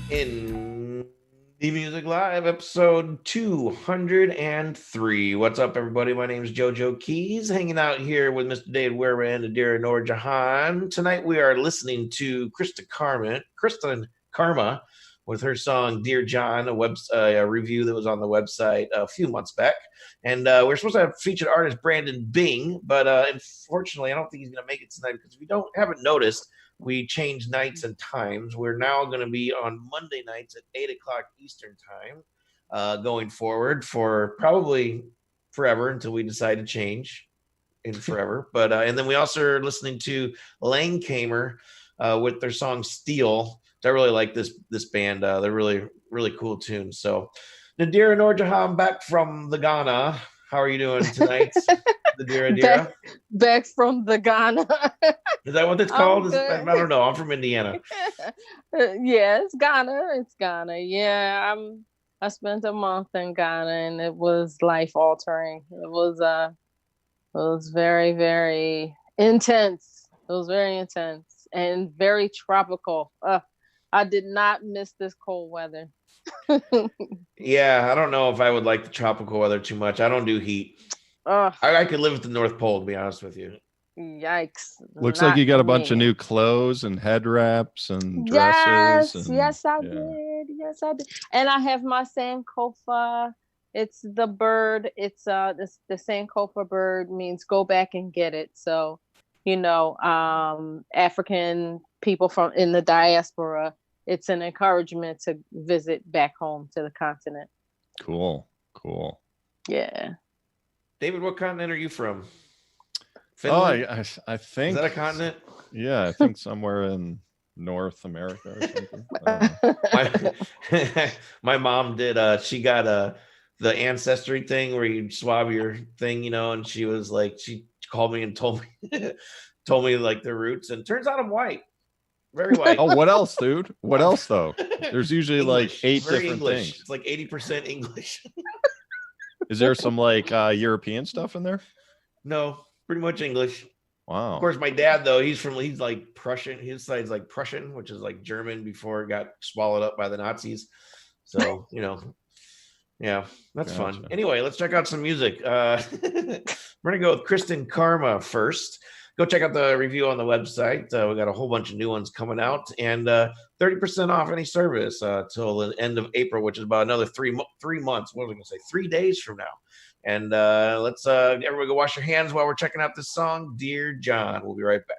In the Music Live, episode 203. What's up, everybody? My name is JoeJoeKeys, hanging out here with Mr. David Werba and Nadira Norjahan. Tonight we are listening to Kristen Karma with her song Dear John, a review that was on the website a few months back. And we're supposed to have featured artist Brandon Bing, but unfortunately, I don't think he's going to make it tonight because if you haven't noticed, we changed nights and times. We're now going to be on Monday nights at 8 o'clock Eastern time going forward for probably forever until we decide to change in forever. But and then we also are listening to Langkamer with their song Steel. I really like this band. They're really, really cool tunes. So Nadira Norjahan back from the Ghana. How are you doing tonight? Nadira? Back from the Ghana. Is that what it's called? I don't know. I'm from Indiana. Yeah, it's Ghana. It's Ghana. Yeah, I spent a month in Ghana and it was life altering. It was very, very intense. It was very intense and very tropical. I did not miss this cold weather. Yeah, I don't know if I would like the tropical weather too much. I don't do heat. I could live at the North Pole, to be honest with you. Yikes. Looks like you got a bunch of new clothes and head wraps and dresses. Yes, I did. And I have my Sankofa. It's the bird. It's the Sankofa bird means go back and get it. So, African people in the diaspora, it's an encouragement to visit back home to the continent. Cool. Yeah. David, what continent are you from? Finland? Oh, I think. Is that a continent? Yeah, I think somewhere in North America or something. My mom did. She got the ancestry thing where you swab your thing, and she was like, she called me and told me like the roots, and turns out I'm white. Very white. Oh, what else, dude? What else though? There's usually English. Like 8 Very different English. things. It's like 80% English. Is there some like European stuff in there? No, pretty much English. Wow. Of course, my dad though, he's like Prussian. His side's like Prussian, which is like German before it got swallowed up by the Nazis. So yeah, that's fun. Anyway, let's check out some music. We're gonna go with Kristen Karma first. Go check out the review on the website. We got a whole bunch of new ones coming out, and 30% off any service till the end of April, which is about another 3 months. What was I going to say? 3 days from now. And let's everybody go wash your hands while we're checking out this song, Dear John. We'll be right back.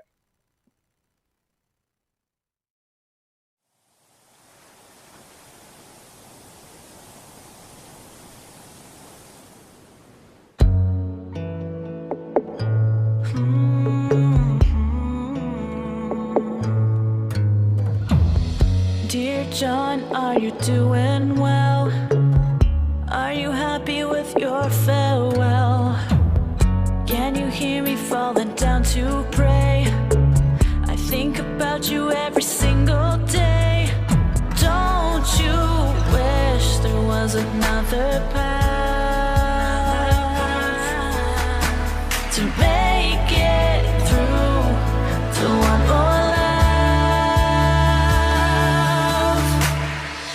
Dear John, are you doing well? Are you happy with your farewell? Can you hear me falling down to pray? I think about you every single day. Don't you wish there was another path to make it through to one more?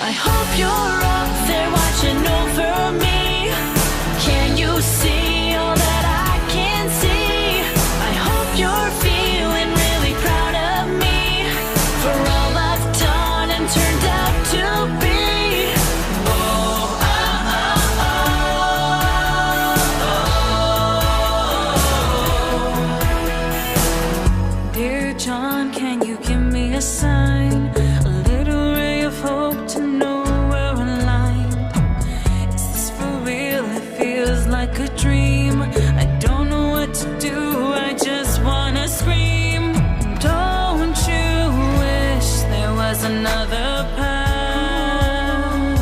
I hope you're up there watching over me. Can you see all that I can see? I hope you're feeling really proud of me for all I've done and turned out to be. Oh, oh, oh, oh. Dear John, can you give me a sign? A little ray of hope to know we're aligned. Is this for real? It feels like a dream. I don't know what to do, I just wanna scream. Don't you wish there was another path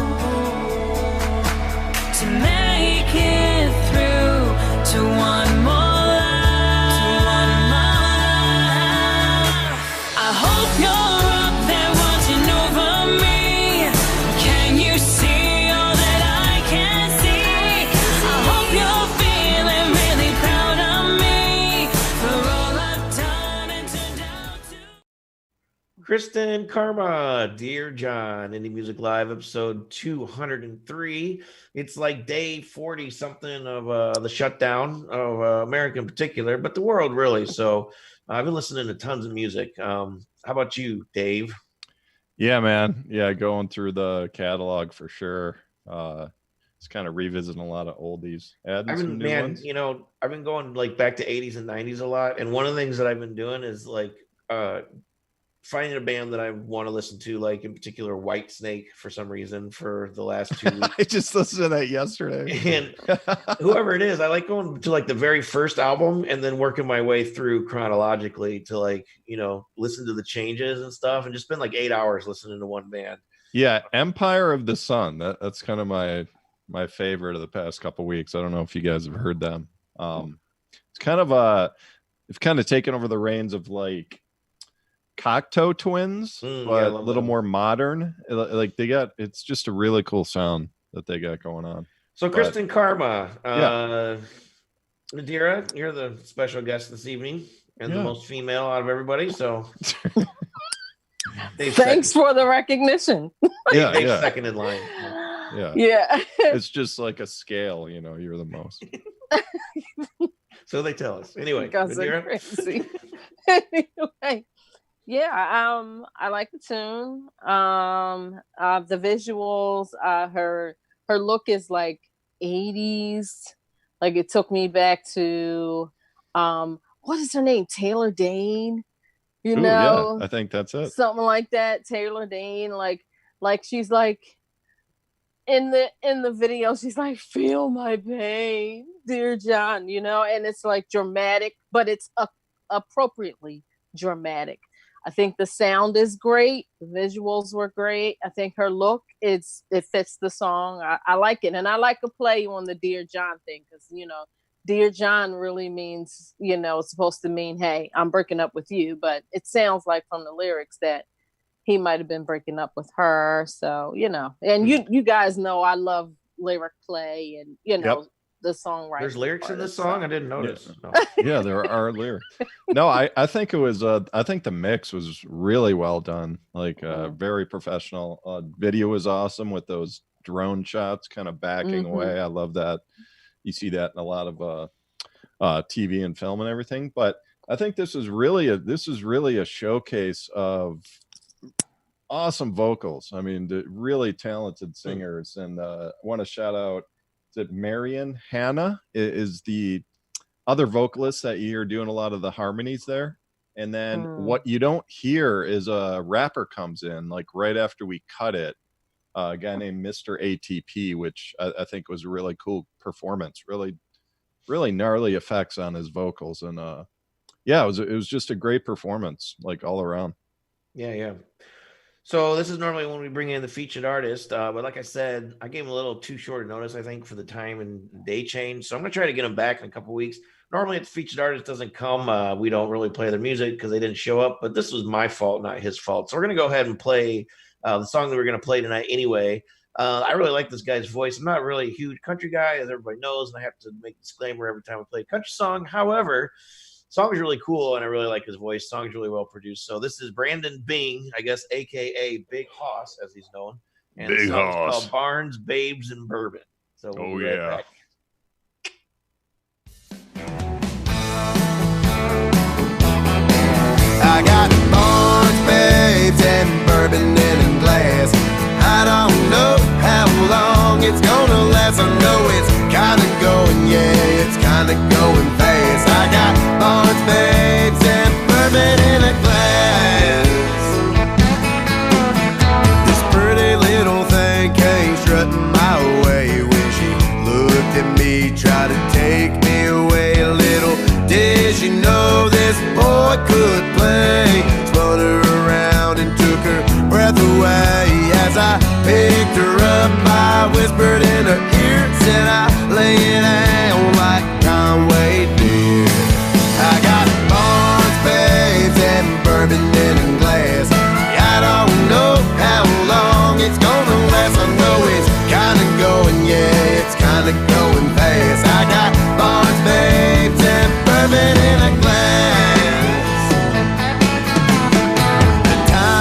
to make it through to one more life? I hope you're Kristen, Karma, Dear John, Indie Music Live, episode 203. It's like day 40 something of the shutdown of America in particular, but the world really. So I've been listening to tons of music. How about you, Dave? Yeah, man. Yeah, going through the catalog for sure. It's kind of revisiting a lot of oldies. Adding some new ones. You know, I've been going like back to 80s and 90s a lot. And one of the things that I've been doing is like finding a band that I want to listen to, like in particular Whitesnake for some reason for the last 2 weeks. I just listened to that yesterday. And whoever it is, I like going to like the very first album and then working my way through chronologically to like, you know, listen to the changes and stuff, and just spend like 8 hours listening to one band. Yeah, Empire of the Sun. That's kind of my favorite of the past couple weeks. I don't know if you guys have heard them. It's kind of taken over the reins of like Cocteau Twins, but a little more modern. Like it's just a really cool sound that they got going on. So Kristen, Karma, Nadira, you're the special guest this evening and the most female out of everybody. So thanks for the recognition. Dave's second in line. Yeah. It's just like a scale, you know, you're the most. So they tell us. Anyway, Nadira? Crazy. Anyway. Yeah, I like the tune. The visuals, her look is like 80s. Like it took me back to what is her name? Taylor Dane. You know, yeah, I think that's it. Something like that. Taylor Dane, like she's like in the video, she's like, feel my pain, dear John, you know, and it's like dramatic, but it's appropriately dramatic. I think the sound is great. The visuals were great. I think her look, it fits the song. I like it. And I like a play on the Dear John thing because, you know, Dear John really means, you know, it's supposed to mean, hey, I'm breaking up with you. But it sounds like from the lyrics that he might have been breaking up with her. So, you know, and you guys know I love lyric play and, you know, the songwriting. There's lyrics in this song? I didn't notice. Yeah, no. Yeah, there are lyrics. No, I think it was I think the mix was really well done. Like very professional. Video was awesome with those drone shots kind of backing away. I love that. You see that in a lot of TV and film and everything. But I think this is really a showcase of awesome vocals. I mean, the really talented singers. And I want to shout out that Marion Hannah is the other vocalist that you hear doing a lot of the harmonies there. And then what you don't hear is a rapper comes in like right after we cut it, a guy named Mr. ATP, which I think was a really cool performance, really gnarly effects on his vocals. And it was just a great performance, like all around. Yeah. So this is normally when we bring in the featured artist, but like I said, I gave him a little too short notice, I think, for the time and day change. So I'm going to try to get him back in a couple weeks. Normally, if the featured artist doesn't come, we don't really play their music because they didn't show up. But this was my fault, not his fault. So we're going to go ahead and play the song that we're going to play tonight anyway. I really like this guy's voice. I'm not really a huge country guy, as everybody knows, and I have to make a disclaimer every time I play a country song. However, song is really cool, and I really like his voice. Song's really well produced. So this is Brandon Bing, I guess, a.k.a. Big Hoss, as he's known. And Big the song's Hoss. called Barnes, Babes, and Bourbon. So we'll be right back. I got Barnes, Babes, and Bourbon in a glass. I don't know how long it's gonna last. I know it's kinda going, yeah, it's kinda going fast. I got Barnes, Babes, and Bourbon in a glass. This pretty little thing came strutting my way when she looked at me, tried to take me away a little. Did she know this boy could play? Spun her around and took her breath away. As I picked her up, I whispered in her ear, said I lay it down like Conway did. I got Barnes, Babes, and Bourbon in a glass. I don't know how long it's gonna last. I know it's kinda going, yeah, it's kinda going fast. I got Barnes, Babes, and Bourbon in a glass. The time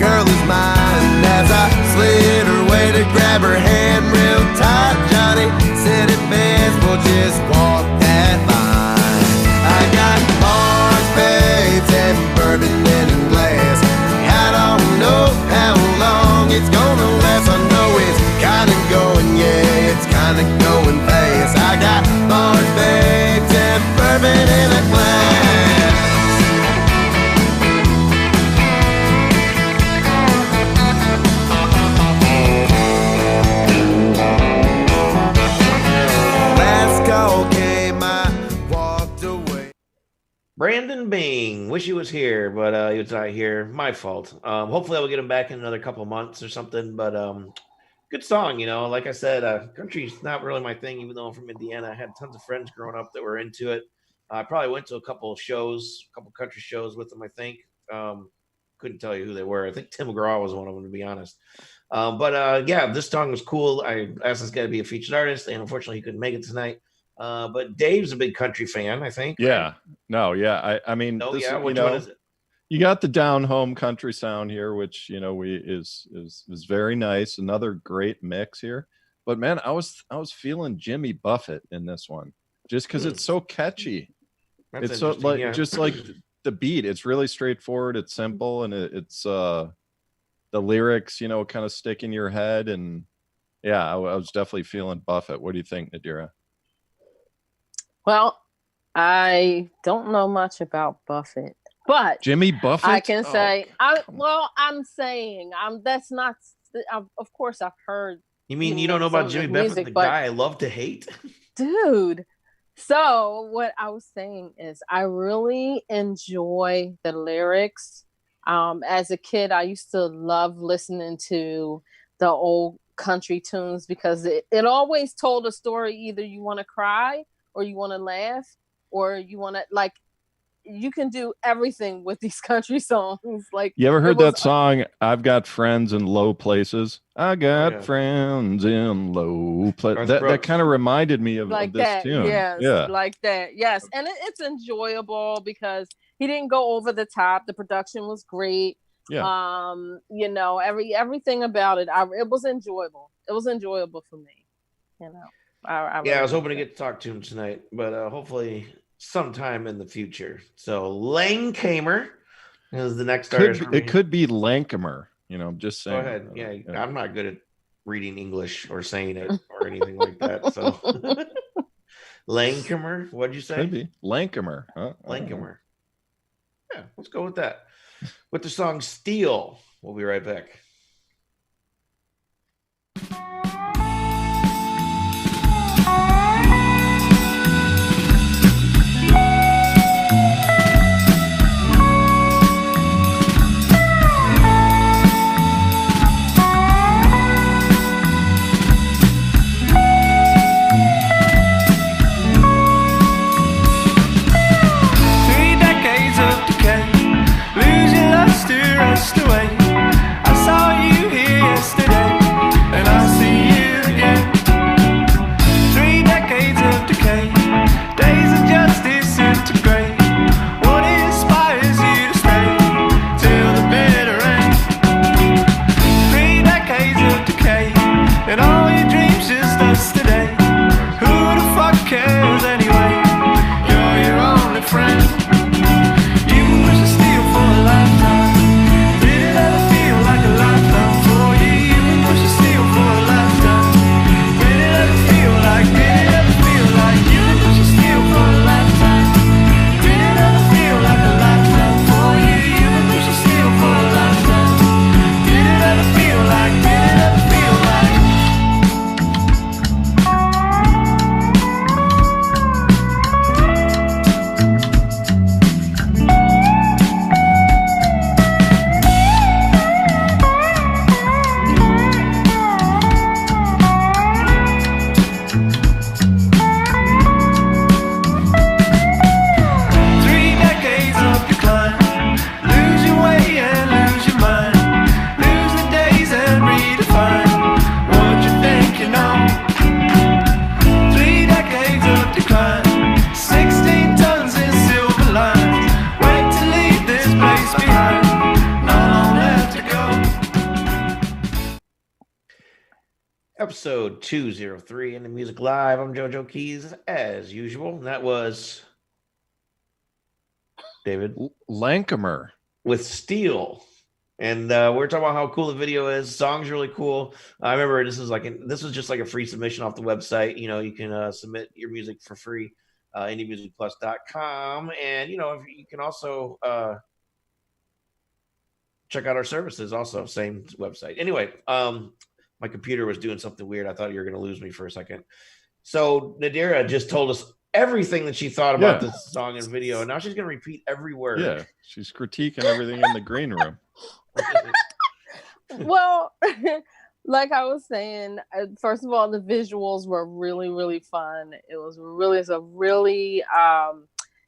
girl is mine. As I slid her way to grab her hand real tight, Johnny said it best, we'll just walk that line. I got bars, babes, and bourbon in a glass. I don't know how long it's gonna last. I know it's kinda going, yeah, it's kinda going fast. I got bars, babes, and bourbon in a glass. Last call came, I walked away. Brandon Bing, wish he was here, but he was not here. My fault. Hopefully, I will get him back in another couple of months or something. But good song, you know. Like I said, country's not really my thing. Even though I'm from Indiana, I had tons of friends growing up that were into it. I probably went to a couple of shows, a couple of country shows with them. I think couldn't tell you who they were. I think Tim McGraw was one of them, to be honest. But yeah, this song was cool. I asked this guy to be a featured artist, and unfortunately, he couldn't make it tonight. But Dave's a big country fan, I think. Yeah. Right? No, yeah. I mean, Oh, this, yeah. you Which know, one is it? you got the down home country sound here, which you know is very nice. Another great mix here. But man, I was feeling Jimmy Buffett in this one, just because it's so catchy. That's It's so interesting, like yeah. just like the beat. It's really straightforward. It's simple, and it's the lyrics, you know, kind of stick in your head. And yeah, I was definitely feeling Buffett. What do you think, Nadira? Well, I don't know much about Buffett, but Jimmy Buffett. I can say, I'm saying, that's not. Of course, I've heard. You mean you don't know about Jimmy Buffett, the guy I love to hate? Dude. So what I was saying is I really enjoy the lyrics. As a kid, I used to love listening to the old country tunes because it always told a story. Either you want to cry or you want to laugh or you want to, like, you can do everything with these country songs. Like, you ever heard that song, I've got friends in low places? I got friends in low places. That kind of reminded me of, like of this that, tune. yes, yeah, like that, yes. And it's enjoyable because he didn't go over the top. The production was great. Yeah. You know, everything about it, it was enjoyable. It was enjoyable for me. You know, I was hoping to get to talk to him tonight, but hopefully sometime in the future. So Langkamer is the next artist. It could be Langkamer. You know, I'm just saying. Go ahead. Yeah, I'm not good at reading English or saying it or anything like that. So Langkamer, what'd you say? Could be Langkamer. Langkamer. Yeah, let's go with that. With the song "Steel." We'll be right back. Away. I saw episode 203 in the Music Live. I'm JoeJoeKeys, as usual. And that was David Langkamer with Steel. And we're talking about how cool the video is. Song's really cool. I remember this was just like a free submission off the website. You know, you can submit your music for free, indiemusicplus.com. And, you know, you can also check out our services also, same website. Anyway, my computer was doing something weird. I thought you were going to lose me for a second. So Nadira just told us everything that she thought about this song and video, and now she's going to repeat every word. Yeah, she's critiquing everything in the green room. Well, like I was saying, first of all, the visuals were really, really fun. It's a really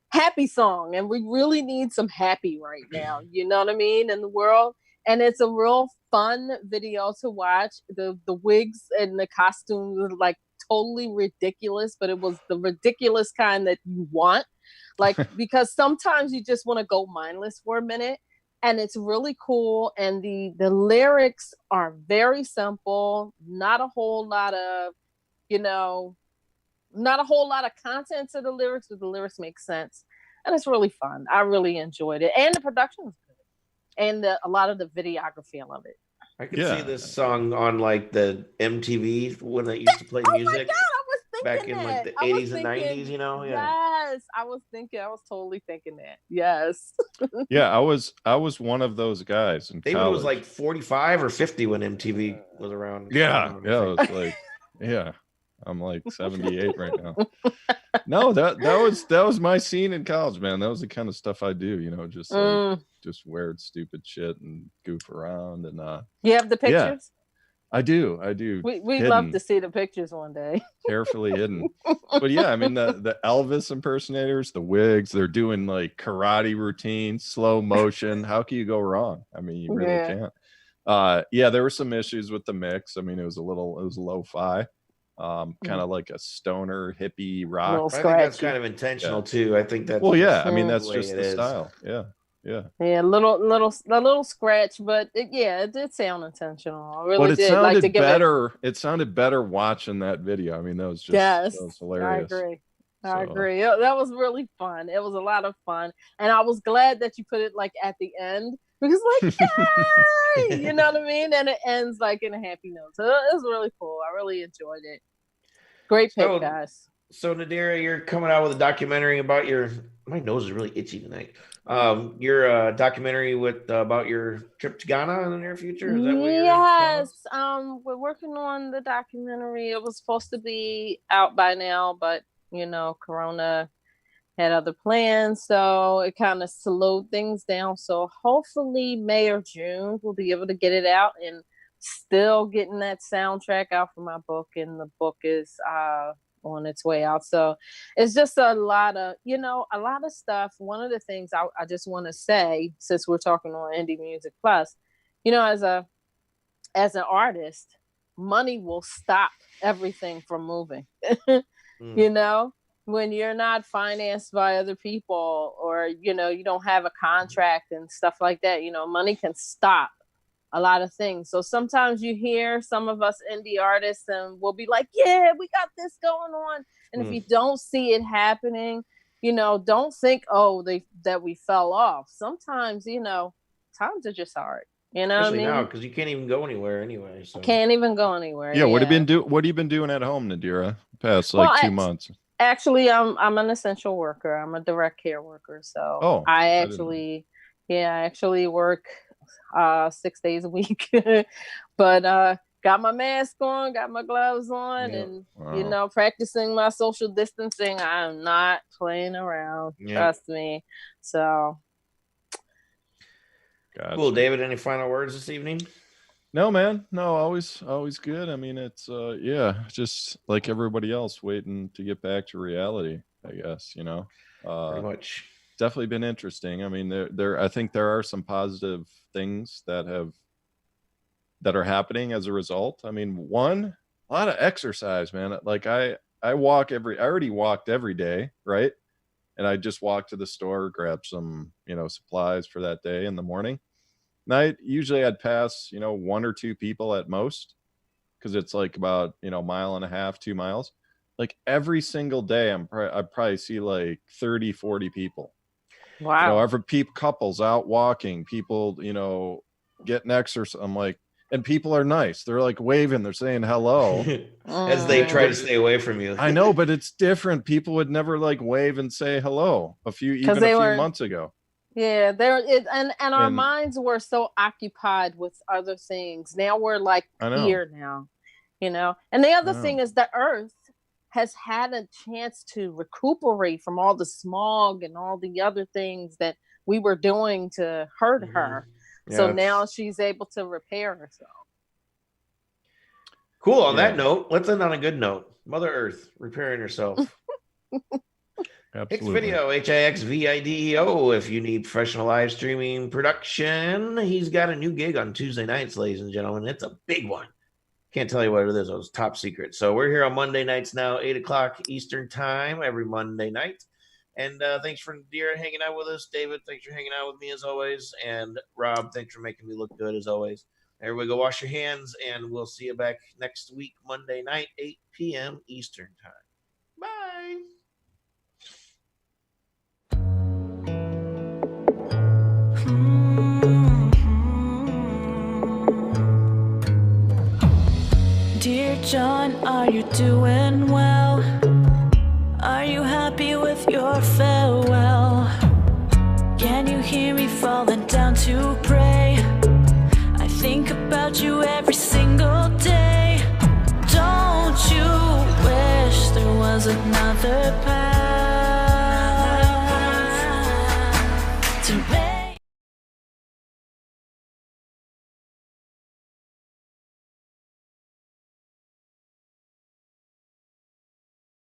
happy song, and we really need some happy right now. You know what I mean? In the world. And it's a real fun video to watch. The wigs and the costumes were like totally ridiculous, but it was the ridiculous kind that you want. Like, because sometimes you just want to go mindless for a minute. And it's really cool. And the lyrics are very simple. Not a whole lot of, not a whole lot of content to the lyrics, but the lyrics make sense. And it's really fun. I really enjoyed it. And the production was good. And a lot of the videography, I love it. I could see this song on like the MTV when they used to play music. Oh my God, I was thinking back in like the 80s and 90s, you know? Yeah. Yes, I was totally thinking that. Yes. Yeah, I was one of those guys in David college. was like 45 or 50 when MTV was around. Yeah, it was like, I'm like 78 right now. No, that was my scene in college, man. That was the kind of stuff I do, just like, just weird, stupid shit and goof around. And you have the pictures? Yeah, I do. We'd love to see the pictures one day. Carefully hidden. But yeah, I mean the Elvis impersonators, the wigs, they're doing like karate routines, slow motion. How can you go wrong? I mean, you really can't. Yeah, there were some issues with the mix. I mean, it was lo-fi. Kind of like a stoner hippie rock. I think that's kind of intentional too. I think that's I mean that's just the style. Yeah, a little scratch, but it did sound intentional. I really did. Sounded like to better. It sounded better watching that video. I mean, that was just that was hilarious. I agree. That was really fun. It was a lot of fun, and I was glad that you put it like at the end because, like, yay! You know what I mean? And it ends like in a happy note. So it was really cool. I really enjoyed it. Great pick, guys. So Nadira, you're coming out with a documentary about my nose is really itchy tonight. Your documentary about your trip to Ghana in the near future. Is that what yes. We're working on the documentary. It was supposed to be out by now, but Corona had other plans, so it kind of slowed things down. So hopefully May or June we'll be able to get it out, and still getting that soundtrack out for my book, and the book is on its way out. So it's just a lot of stuff. One of the things I just want to say, since we're talking on Indie Music Plus, as an artist, money will stop everything from moving. When you're not financed by other people, or you don't have a contract and stuff like that, money can stop a lot of things. So sometimes you hear some of us indie artists and we'll be like, yeah, we got this going on. And if you don't see it happening, don't think, that we fell off. Sometimes, times are just hard. Especially now, because you can't even go anywhere anyway. So. Can't even go anywhere. Yeah. What have you been doing at home, Nadira? Past 2 months. Actually, I'm an essential worker. I'm a direct care worker. So I actually work 6 days a week. But got my mask on, got my gloves on, and practicing my social distancing. I'm not playing around. Trust me. So cool. David, any final words this evening? No, man. No, always good. I mean, it's just like everybody else, waiting to get back to reality, I guess, Pretty much. Definitely been interesting. I mean, I think there are some positive things that are happening as a result. I mean, a lot of exercise, man. Like I already walked every day, right? And I just walked to the store, grab some, supplies for that day in the morning. Night, usually I'd pass, 1 or 2 people at most. because it's like about, you know, 1.5 miles, 2 miles. Like every single day, I probably see like 30, 40 people. Wow. You know, every couples out walking, people, you know, getting exercise. I'm like, and people are nice. They're like waving. They're saying hello. As they try to stay away from you. I know, but it's different. People would never like wave and say hello a few months ago. Yeah, and our minds were so occupied with other things. Now we're like here now, you know. And the other thing is the earth has had a chance to recuperate from all the smog and all the other things that we were doing to hurt her. Yeah. So now she's able to repair herself. Cool. On that note, let's end on a good note. Mother Earth repairing herself. Hixvideo, Hixvideo. If you need professional live streaming production, he's got a new gig on Tuesday nights, ladies and gentlemen. It's a big one. Can't tell you what it is. It was top secret. So we're here on Monday nights now, 8:00 Eastern time, every Monday night. And thanks for Nadira hanging out with us. David, thanks for hanging out with me as always. And Rob, thanks for making me look good as always. Everybody go wash your hands, and we'll see you back next week, Monday night, 8 p.m. Eastern time. Bye. Dear John, are you doing well? Are you happy with your farewell? Can you hear me falling down to pray? I think about you every single day. Don't you wish there was another path to